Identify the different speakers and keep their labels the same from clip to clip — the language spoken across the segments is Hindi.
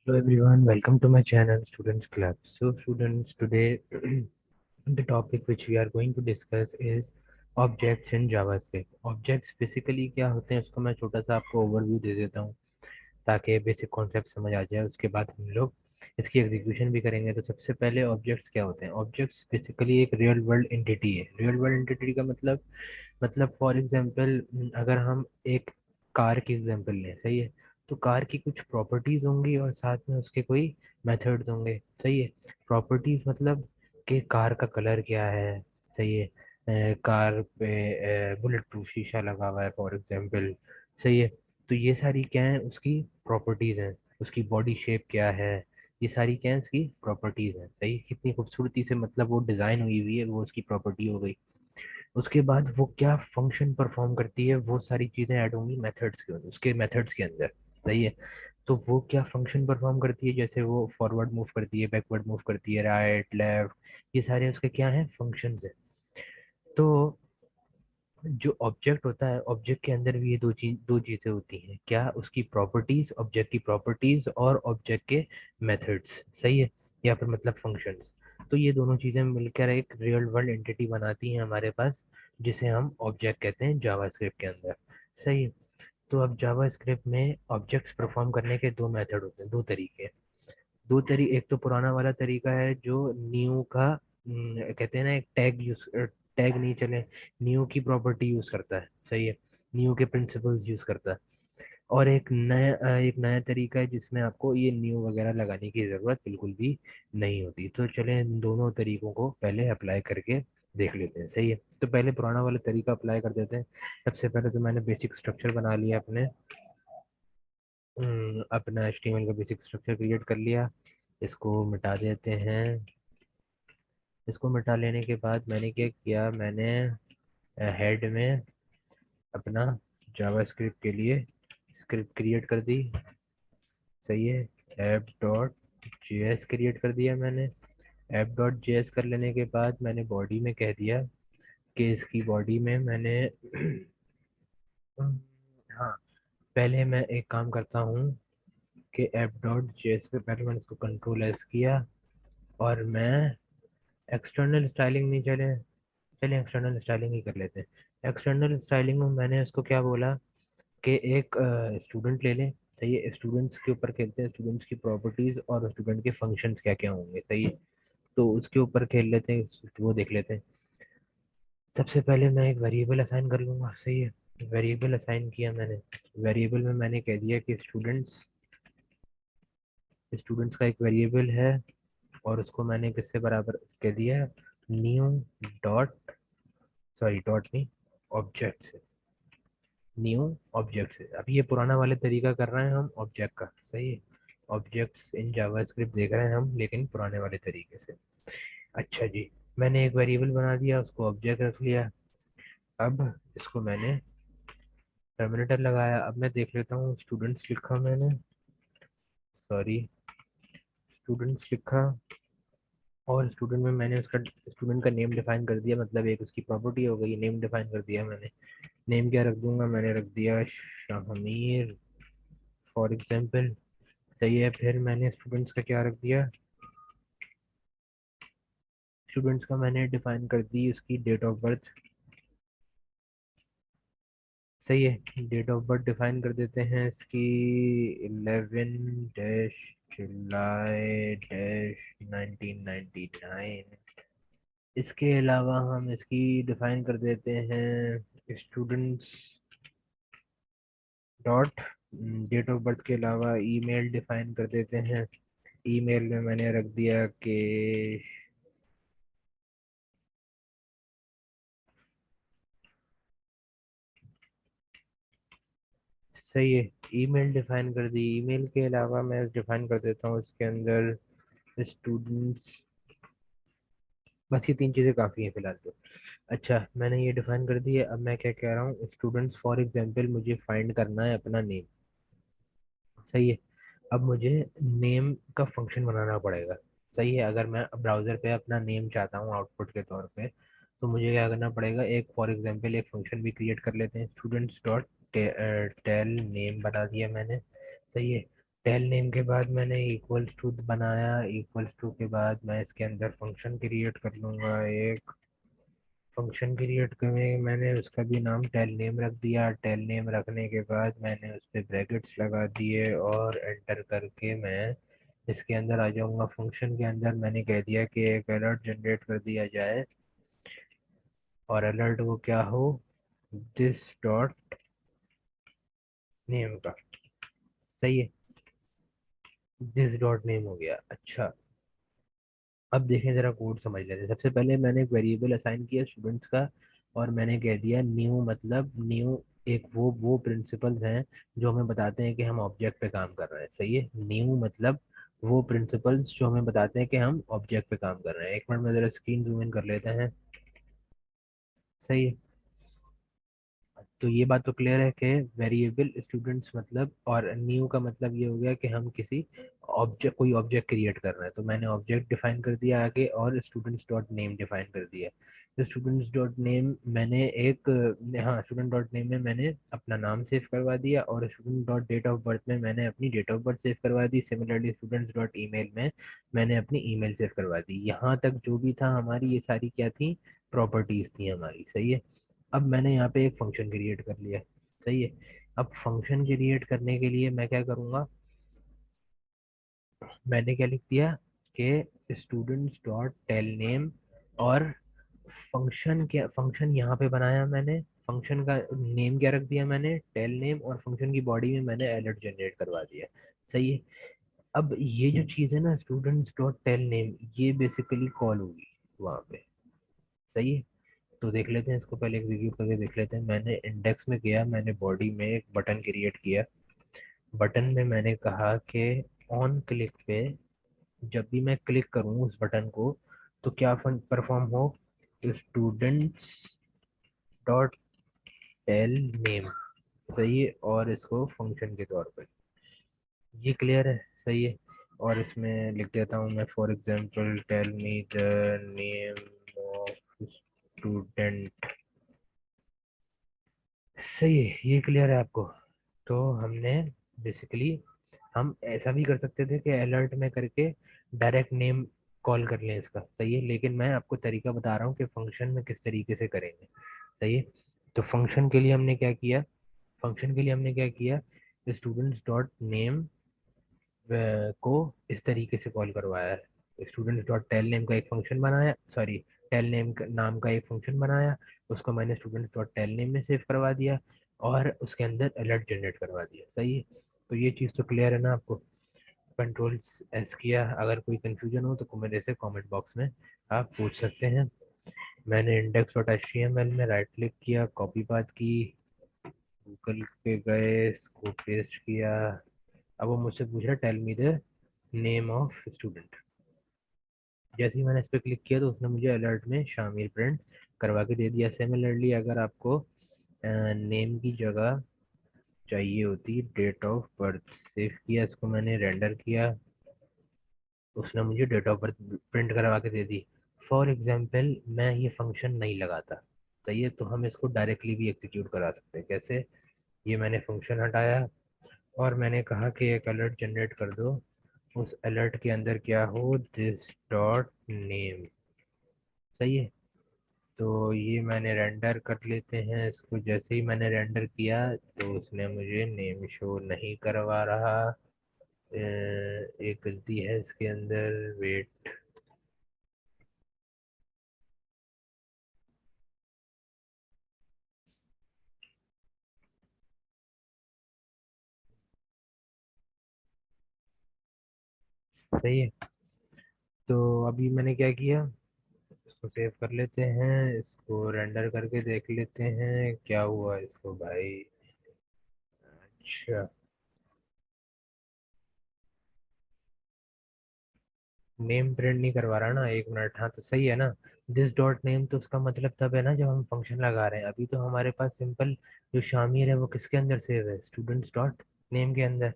Speaker 1: Hello everyone, welcome to my channel Students Club. So students, today the topic which we are going to discuss is objects in JavaScript. Objects basically क्या होते हैं उसको मैं छोटा सा आपको ओवरव्यू दे देता हूँ ताकि बेसिक कॉन्सेप्ट समझ आ जाए। उसके बाद हम लोग इसकी एग्जीक्यूशन भी करेंगे। तो सबसे पहले ऑब्जेक्ट्स क्या होते हैं? ऑब्जेक्ट्स बेसिकली एक रियल वर्ल्ड एंटिटी है। रियल वर्ल्ड एंटिटी का मतलब फॉर एग्जांपल अगर हम एक कार की एग्जांपल लें, सही है, तो कार की कुछ प्रॉपर्टीज होंगी और साथ में उसके कोई मेथड्स होंगे, सही है। प्रॉपर्टीज मतलब कि कार का कलर क्या है, सही है, कार पे बुलेट प्रूफ शीशा लगा हुआ है फॉर एग्जांपल, सही है। तो ये सारी क्या है, उसकी प्रॉपर्टीज हैं। उसकी बॉडी शेप क्या है, ये सारी क्या है, उसकी प्रॉपर्टीज हैं, सही। कितनी खूबसूरती से मतलब वो डिजाइन हुई हुई है, वो उसकी प्रॉपर्टी हो गई। उसके बाद वो क्या फंक्शन परफॉर्म करती है, वो सारी चीजें ऐड होंगी मेथड्स के, उसके मेथड्स के अंदर, सही है। तो वो क्या फंक्शन परफॉर्म करती है, जैसे वो फॉरवर्ड मूव करती है, बैकवर्ड मूव करती है, राइट लेफ्ट, ये सारे उसके क्या है, फंक्शंस है। तो जो ऑब्जेक्ट होता है, ऑब्जेक्ट के अंदर भी ये दो चीजें होती हैं, क्या, उसकी प्रॉपर्टीज, ऑब्जेक्ट की प्रॉपर्टीज और ऑब्जेक्ट के मेथड्स, सही है, या फिर मतलब फंक्शंस। तो ये दोनों चीजें मिलकर एक रियल वर्ल्ड एंटिटी बनाती हैं हमारे पास, जिसे हम ऑब्जेक्ट कहते हैं जावास्क्रिप्ट के अंदर, सही है। तो अब जावास्क्रिप्ट में ऑब्जेक्ट्स परफॉर्म करने के दो मेथड होते हैं, दो तरीके। एक तो पुराना वाला तरीका है जो न्यू का कहते हैं ना, एक टैग नहीं चले, न्यू की प्रॉपर्टी यूज करता है, सही है, न्यू के प्रिंसिपल्स यूज करता है। और एक नया तरीका है जिसमें आपको ये न्यू वगैरह लगाने की जरूरत बिल्कुल भी नहीं होती। तो चले इन दोनों तरीकों को पहले अप्लाई करके देख लेते हैं, सही है। तो पहले पुराना वाला तरीका अप्लाई कर देते हैं। सबसे पहले तो मैंने बेसिक स्ट्रक्चर बना लिया अपना HTML का बेसिक स्ट्रक्चर क्रिएट कर लिया। इसको मिटा देते हैं। इसको मिटा लेने के बाद मैंने क्या किया, मैंने हेड में अपना जावास्क्रिप्ट के लिए स्क्रिप्ट क्रिएट कर दी, सही है। app.js क्रिएट कर दिया मैंने। app.js कर लेने के बाद मैंने बॉडी में कह दिया कि इसकी बॉडी में मैंने हाँ, पहले मैं एक काम करता हूँ कि app.js पे पहले मैंने इसको कंट्रोल एस किया, और मैं एक्सटर्नल स्टाइलिंग नहीं, चले चले एक्सटर्नल स्टाइलिंग ही कर लेते हैं। एक्सटर्नल स्टाइलिंग में मैंने उसको क्या बोला कि एक स्टूडेंट ले लें, सही है। स्टूडेंट्स के ऊपर खेलते हैं, स्टूडेंट्स की प्रॉपर्टीज और स्टूडेंट के फंक्शंस क्या क्या होंगे, सही है। तो उसके ऊपर खेल लेते हैं, वो देख लेते हैं। सबसे पहले मैं एक वेरिएबल असाइन कर लूंगा, सही है। वेरिएबल असाइन किया मैंने। वेरिएबल में मैंने कह दिया कि स्टूडेंट्स स्टूडेंट्स का एक वेरिएबल है, और उसको मैंने किससे बराबर कह दिया, न्यू डॉट, सॉरी डॉट नहीं, ऑब्जेक्ट से, न्यू ऑब्जेक्ट से। अब ये पुराना वाले तरीका कर रहे हैं हम ऑब्जेक्ट का, सही है। ऑब्जेक्ट्स इन जावास्क्रिप्ट देख रहे हैं हम, लेकिन पुराने वाले तरीके से। अच्छा जी, मैंने एक वेरिएबल बना दिया, उसको ऑब्जेक्ट रख लिया। अब इसको मैंने टर्मिनेटर लगाया। अब मैं देख लेता हूँ, स्टूडेंट्स लिखा मैंने, सॉरी, स्टूडेंट्स लिखा, और स्टूडेंट में मैंने उसका स्टूडेंट का नेम डिफाइन कर दिया, मतलब एक उसकी प्रॉपर्टी हो गई, नेम डिफाइन कर दिया मैंने। नेम क्या रख दूंगा, मैंने रख दिया शाहमीर फॉर एग्जाम्पल, सही है। फिर मैंने स्टूडेंट्स का क्या रख दिया, स्टूडेंट्स का मैंने डिफाइन कर दी उसकी डेट ऑफ बर्थ, सही है। डेट ऑफ बर्थ डिफाइन कर देते हैं इसकी 11-जुलाई-1999। इसके अलावा हम इसकी डिफाइन कर देते हैं students dot, date of birth के अलावा ईमेल डिफाइन कर देते हैं। ईमेल में मैंने रख दिया कि, सही है, ईमेल डिफाइन कर दी। ईमेल के अलावा मैं डिफाइन कर देता हूँ इसके अंदर स्टूडेंट्स, बस ये तीन चीज़ें काफ़ी हैं फिलहाल तो। अच्छा, मैंने ये डिफाइन कर दी है। अब मैं क्या कह रहा हूँ, स्टूडेंट्स फॉर एग्जांपल मुझे फाइंड करना है अपना नेम, सही है। अब मुझे नेम का फंक्शन बनाना पड़ेगा, सही है। अगर मैं ब्राउज़र पे अपना नेम चाहता हूँ आउटपुट के तौर पे, तो मुझे क्या करना पड़ेगा, एक फॉर एग्जांपल एक फंक्शन भी क्रिएट कर लेते हैं, स्टूडेंट्स डॉट टेल नेम बना दिया मैंने, सही है। टेल नेम के बाद मैंने इक्वल्स टू बनाया, इक्वल्स टू के बाद मैं इसके अंदर फंक्शन क्रिएट कर लूँगा। एक फंक्शन क्रिएट करके मैंने उसका भी नाम टेल नेम रख दिया। टेल नेम रखने के बाद मैंने उस पर ब्रैकेट्स लगा दिए और एंटर करके मैं इसके अंदर आ जाऊंगा। फंक्शन के अंदर मैंने कह दिया कि एक अलर्ट जनरेट कर दिया जाए, और अलर्ट वो क्या हो, दिस डॉट नेम का। सही है, दिस डॉट नेम हो गया। अच्छा, अब देखें जरा कोड समझ लेते हैं। सबसे पहले मैंने एक वेरिएबल असाइन किया स्टूडेंट्स का, और मैंने कह दिया न्यू, मतलब न्यू एक वो प्रिंसिपल्स हैं जो हमें बताते हैं कि हम ऑब्जेक्ट पे काम कर रहे हैं। सही है, न्यू मतलब वो प्रिंसिपल्स जो हमें बताते हैं कि हम ऑब्जेक्ट पे काम कर रहे हैं। एक मिनट में जरा स्क्रीन जूम इन कर लेते हैं। सही है, तो ये बात तो क्लियर है कि वेरिएबल स्टूडेंट्स मतलब, और न्यू का मतलब ये हो गया कि हम किसी ऑब्जेक्ट, कोई ऑब्जेक्ट क्रिएट कर रहे हैं। तो मैंने ऑब्जेक्ट डिफाइन कर दिया आगे, और स्टूडेंट्स डॉट नेम डिफाइन कर दिया। तो स्टूडेंट्स डॉट नेम मैंने एक, हाँ, स्टूडेंट डॉट नेम में मैंने अपना नाम सेव करवा दिया, और student dot date of birth में मैंने अपनी डेट ऑफ बर्थ सेव करवा दी। सिमिलरली स्टूडेंट्स डॉट ईमेल में मैंने अपनी ईमेल सेव करवा दी। यहाँ तक जो भी था हमारी, ये सारी क्या थी, प्रॉपर्टीज थी हमारी। सही है, अब मैंने यहाँ पे एक फंक्शन क्रिएट कर लिया। सही है, अब फंक्शन क्रिएट करने के लिए मैं क्या करूँगा, मैंने क्या लिख दिया कि स्टूडेंट्स डॉट टेल नेम, और फंक्शन, क्या फंक्शन यहाँ पे बनाया मैंने, फंक्शन का नेम क्या रख दिया मैंने, टेल नेम, और फंक्शन की बॉडी में मैंने अलर्ट जनरेट करवा दिया। सही है, अब ये जो चीज़ है ना, स्टूडेंट्स डॉट टेल नेम, ये बेसिकली कॉल होगी वहाँ पे। सही है, तो देख लेते हैं इसको, पहले एग्जीक्यूट करके देख लेते हैं। मैंने इंडेक्स में गया, मैंने बॉडी में एक बटन क्रिएट किया। बटन में मैंने कहा कि ऑन क्लिक पे, जब भी मैं क्लिक करूँ उस बटन को, तो क्या परफॉर्म हो, स्टूडेंट्स डॉट टेल नेम। सही है, और इसको फंक्शन के तौर पर, ये क्लियर है। सही है, और इसमें लिख देता हूँ मैं, for example tell me the name of student. सही है, ये क्लियर है आपको। तो हमने बेसिकली, हम ऐसा भी कर सकते थे कि अलर्ट में करके डायरेक्ट नेम कॉल कर लें इसका। सही है, लेकिन मैं आपको तरीका बता रहा हूँ कि फंक्शन में किस तरीके से करेंगे। सही है, तो फंक्शन के लिए हमने क्या किया, फंक्शन के लिए हमने क्या किया, स्टूडेंट्स डॉट नेम को इस तरीके से कॉल करवाया है। स्टूडेंट्स डॉट टेल नेम का एक फंक्शन बनाया, सॉरी, टेल नेम नाम का एक फंक्शन बनाया, उसको मैंने स्टूडेंट्स डॉट टेल नेम में सेव करवा दिया, और उसके अंदर अलर्ट जनरेट करवा दिया। सही है, तो ये चीज़ तो क्लियर है ना आपको। कंट्रोल एस किया, अगर कोई कंफ्यूजन हो तो मेरे से कमेंट बॉक्स में आप पूछ सकते हैं। मैंने index dot H T M L में राइट क्लिक किया, कॉपी बात की, गूगल पे गए, इसको पेस्ट किया। अब वो मुझसे पूछ रहा है tell me the name of student. जैसे ही मैंने इस पर क्लिक किया तो उसने मुझे अलर्ट में शामिल प्रिंट करवा के दे दिया। सिमिलरली अगर आपको नेम की जगह चाहिए होती डेट ऑफ बर्थ, सेव किया, इसको मैंने रेंडर किया, उसने मुझे डेट ऑफ बर्थ प्रिंट करवा के दे दी। फॉर एग्जाम्पल मैं ये फंक्शन नहीं लगाता, सही है, तो हम इसको डायरेक्टली भी एग्जीक्यूट करा सकते हैं। कैसे, ये मैंने फंक्शन हटाया, और मैंने कहा कि एक अलर्ट जनरेट कर दो, उस अलर्ट के अंदर क्या हो, दिस डॉट नेम। सही है, तो ये मैंने रेंडर कर लेते हैं इसको। जैसे ही मैंने रेंडर किया तो उसने मुझे नेम शो नहीं करवा रहा। एक गलती है इसके अंदर, वेट। सही है, तो अभी मैंने क्या किया, इसको सेव कर लेते हैं, इसको रेंडर करके देख लेते हैं क्या हुआ इसको भाई। अच्छा, नेम प्रिंट नहीं करवा रहा ना, एक मिनट, हाँ तो सही है ना। दिस डॉट नेम तो उसका मतलब तब है ना जब हम फंक्शन लगा रहे हैं। अभी तो हमारे पास सिंपल जो शामिल है वो किसके अंदर सेव है, स्टूडेंट्स डॉट नेम के अंदर।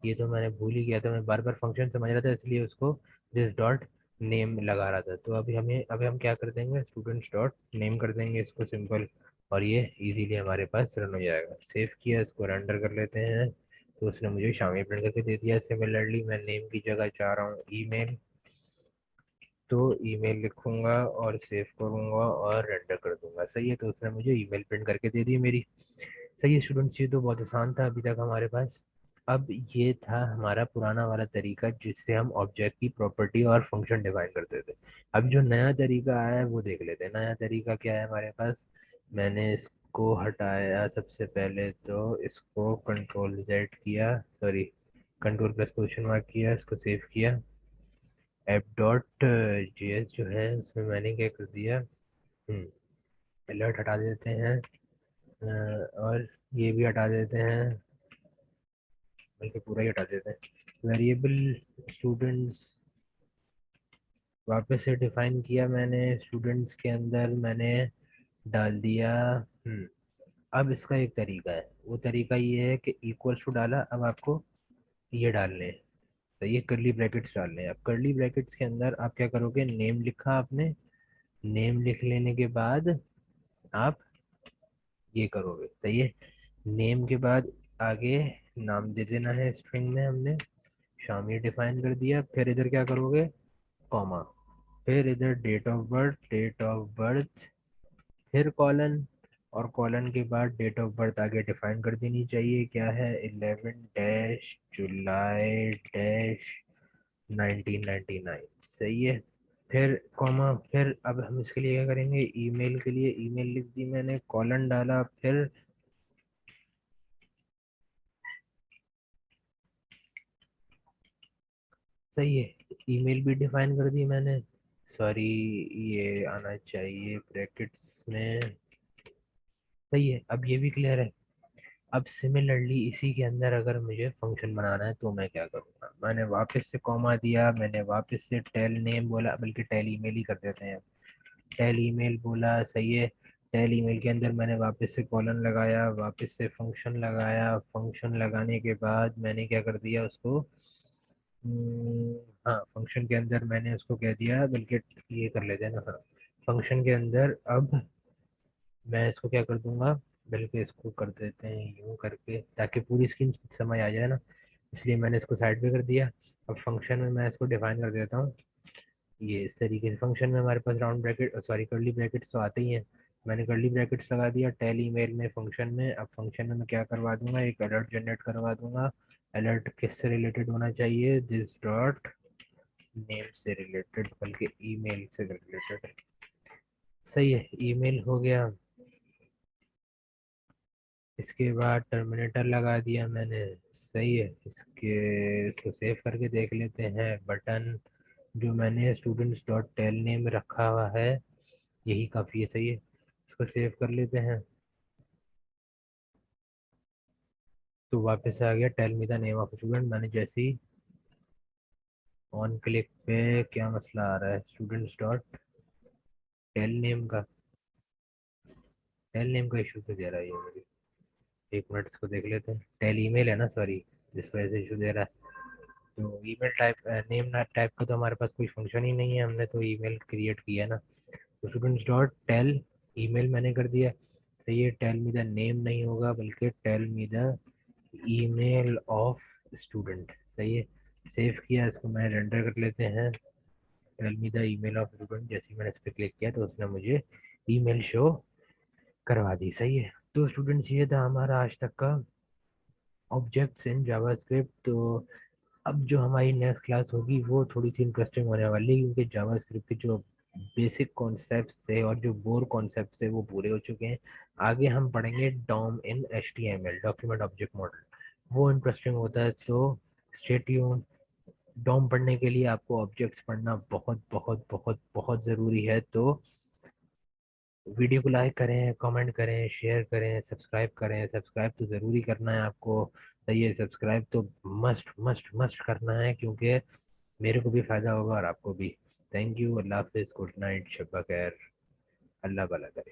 Speaker 1: ये तो मैंने भूल ही गया था, मैं बार बार फंक्शन समझ रहा था, इसलिए उसको दिस डॉट नेम लगा रहा था। तो अभी हम क्या कर देंगे, स्टूडेंट्स डॉट नेम कर देंगे इसको सिंपल, और ये इजीली हमारे पास रन हो जाएगा। सेव किया, इसको रेंडर कर लेते हैं, तो उसने मुझे शामी प्रिंट करके दे दिया। सिमिलरली मैं नेम की जगह चाह रहा हूँ ईमेल, तो ईमेल लिखूंगा और सेव करूंगा और रेंडर कर दूंगा। सही है, तो उसने मुझे ईमेल प्रिंट करके दे दी मेरी। सही है स्टूडेंट्स, ये तो बहुत आसान था अभी तक हमारे पास। अब ये था हमारा पुराना वाला तरीका जिससे हम ऑब्जेक्ट की प्रॉपर्टी और फंक्शन डिफाइन करते थे। अब जो नया तरीका आया है वो देख लेते हैं। नया तरीका क्या है हमारे पास। मैंने इसको हटाया सबसे पहले, तो इसको कंट्रोल जेड किया, sorry control plus question mark किया, इसको सेव किया। ऐप डॉट जीएस जो है उसमें मैंने क्या कर दिया, अलर्ट हटा देते हैं, और ये भी हटा देते हैं, बल्कि पूरा ही हटा देते हैं। वेरिएबल स्टूडेंट्स वापस से डिफाइन किया मैंने, स्टूडेंट्स के अंदर मैंने डाल दिया। अब इसका एक तरीका है, वो तरीका ये है कि इक्वल्स टू डाला, अब आपको ये डालने हैं। तो ये करली ब्रैकेट्स डालने हैं। अब करली ब्रैकेट्स के अंदर आप क्या करोगे, नेम लिखा आपने, नेम लिख लेने के बाद आप ये करोगे। सही है, नेम के बाद आगे नाम दे देना है, स्ट्रिंग में हमने शामी डिफाइन कर दिया। फिर इधर क्या करोगे, कॉमा, फिर इधर date of birth, date of birth, फिर कॉलन, और कॉलन के बाद डेट ऑफ बर्थ आगे डिफाइन कर देनी चाहिए, क्या है 11-जुलाई-1999। सही है, फिर कॉमा, फिर अब हम इसके लिए क्या करेंगे, ईमेल के लिए ईमेल लिख दी मैंने, कॉलन डाला, फिर सही है, ईमेल भी डिफाइन कर दी मैंने, सॉरी ये आना चाहिए ब्रैकेट्स में। सही है, अब ये भी क्लियर है। अब सिमिलरली इसी के अंदर अगर मुझे फंक्शन बनाना है तो मैं क्या करूँगा, मैंने वापस से कॉमा दिया, मैंने वापस से टेल नेम बोला, बल्कि टेल ईमेल ही कर देते हैं, टेल ईमेल बोला। सही है, टेल ईमेल के अंदर मैंने वापस से कॉलन लगाया, वापस से फंक्शन लगाया, फंक्शन लगाने के बाद मैंने क्या कर दिया उसको, हम्म, हाँ फंक्शन के अंदर मैंने उसको कह दिया, बल्कि ये कर लेते हैं ना, हाँ फंक्शन के अंदर अब मैं इसको क्या कर दूंगा, बल्कि इसको कर देते हैं यूं करके ताकि पूरी स्क्रीन समझ आ जाए ना, इसलिए मैंने इसको साइड पे कर दिया। अब फंक्शन में मैं इसको डिफाइन कर देता हूँ, ये इस तरीके से। फंक्शन में हमारे पास round bracket, sorry curly brackets तो आते ही हैं, मैंने कर्ली ब्रैकेट्स लगा दिया टेल ईमेल में फंक्शन में। अब फंक्शन में मैं क्या करवा दूंगा, एक अलर्ट जनरेट करवा दूंगा। अलर्ट किससे रिलेटेड होना चाहिए, दिस डॉट नेम से रिलेटेड, बल्कि ईमेल से रिलेटेड। सही है, ईमेल हो गया। इसके बाद टर्मिनेटर लगा दिया मैंने। सही है, इसको सेव करके देख लेते हैं। बटन जो मैंने स्टूडेंट्स डॉट टेल नेम रखा हुआ है यही काफ़ी है। सही है, इसको सेव कर लेते हैं। तो वापस आ गया tell me the name of student. मैंने जैसे ही ऑन क्लिक पे, क्या मसला आ रहा है, स्टूडेंट्स डॉट टेल नेम का, टेल नेम का इशू क्यों दे रहा है ये मुझे, एक मिनट इसको देख लेते हैं। टेल ईमेल है ना, सॉरी जिस वजह से इशू दे रहा है। तो ईमेल टाइप, नेम टाइप का तो हमारे पास कोई फंक्शन ही नहीं है, हमने तो ईमेल क्रिएट किया ना। तो स्टूडेंट्स डॉट टेल ईमेल मैंने कर दिया। तो ये टेल मी द नेम नहीं होगा, बल्कि tell me the email of student. सही है, सेव किया, इसको मैं रेंडर कर लेते हैं। Tell me the email of student, जैसे ही मैंने इस पर क्लिक किया तो उसने मुझे ईमेल शो करवा दी। सही है, तो स्टूडेंट्स ये था हमारा आज तक का ऑब्जेक्ट्स इन जावास्क्रिप्ट। तो अब जो हमारी नेक्स्ट क्लास होगी वो थोड़ी सी इंटरेस्टिंग होने वाली है, क्योंकि जावास्क्रिप्ट के जो बेसिक कॉन्सेप्ट्स थे और जो बोर कॉन्सेप्ट्स थे वो पूरे हो चुके हैं। आगे हम पढ़ेंगे डॉम इन HTML, डॉक्यूमेंट ऑब्जेक्ट मॉडल, वो इंटरेस्टिंग होता है। तो स्टे ट्यून। डॉम पढ़ने के लिए आपको ऑब्जेक्ट्स पढ़ना बहुत बहुत बहुत बहुत ज़रूरी है। तो वीडियो को लाइक करें, कमेंट करें, शेयर करें, सब्सक्राइब करें। सब्सक्राइब तो ज़रूरी करना है आपको। तो ये सब्सक्राइब तो मस्ट मस्ट मस्ट करना है, क्योंकि मेरे को भी फ़ायदा होगा और आपको भी। थैंक यू, अल्लाह हाफिज़, गुड नाइट, शब्बा खैर, अल्लाह भला करे।